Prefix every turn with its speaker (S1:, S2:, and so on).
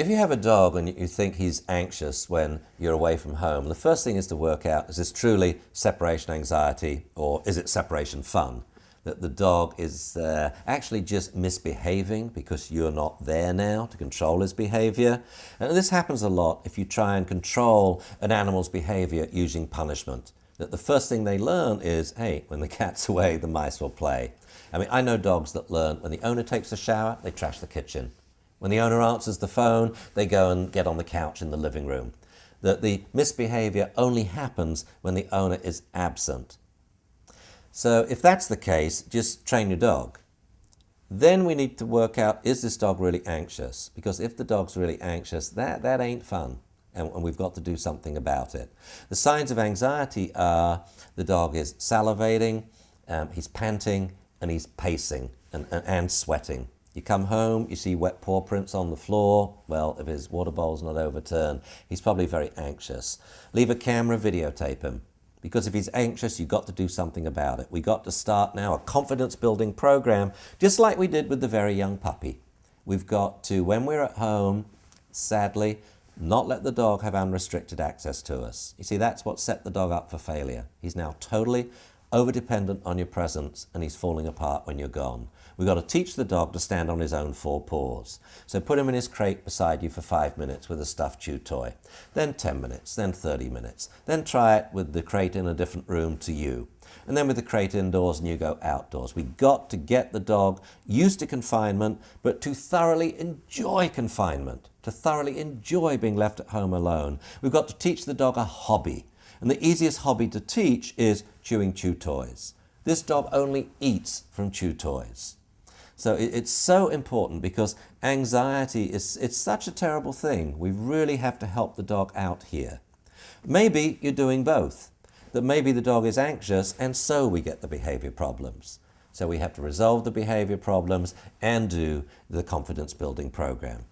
S1: If you have a dog and you think he's anxious when you're away from home, the first thing is to work out, is this truly separation anxiety or is it separation fun? That the dog is actually just misbehaving because you're not there now to control his behavior. And this happens a lot if you try and control an animal's behavior using punishment. That the first thing they learn is, hey, when the cat's away, the mice will play. I mean, I know dogs that learn when the owner takes a shower, they trash the kitchen. When the owner answers the phone, they go and get on the couch in the living room. That the misbehavior only happens when the owner is absent. So if that's the case, just train your dog. Then we need to work out, is this dog really anxious? Because if the dog's really anxious, that ain't fun. And we've got to do something about it. The signs of anxiety are the dog is salivating, he's panting, and he's pacing and sweating. You come home, you see wet paw prints on the floor. Well, if his water bowl's not overturned, he's probably very anxious. Leave a camera, videotape him. Because if he's anxious, you've got to do something about it. We've got to start now a confidence-building program, just like we did with the very young puppy. We've got to, when we're at home, sadly, not let the dog have unrestricted access to us. You see, that's what set the dog up for failure. He's now totally over-dependent on your presence, and he's falling apart when you're gone. We've got to teach the dog to stand on his own 4 paws. So put him in his crate beside you for 5 minutes with a stuffed chew toy, then 10 minutes, then 30 minutes. Then try it with the crate in a different room to you. And then with the crate indoors and you go outdoors. We've got to get the dog used to confinement, but to thoroughly enjoy confinement, to thoroughly enjoy being left at home alone. We've got to teach the dog a hobby. And the easiest hobby to teach is chewing chew toys. This dog only eats from chew toys. So it's so important because anxiety it's such a terrible thing. We really have to help the dog out here. Maybe you're doing both. That maybe the dog is anxious and so we get the behavior problems. So we have to resolve the behavior problems and do the confidence building program.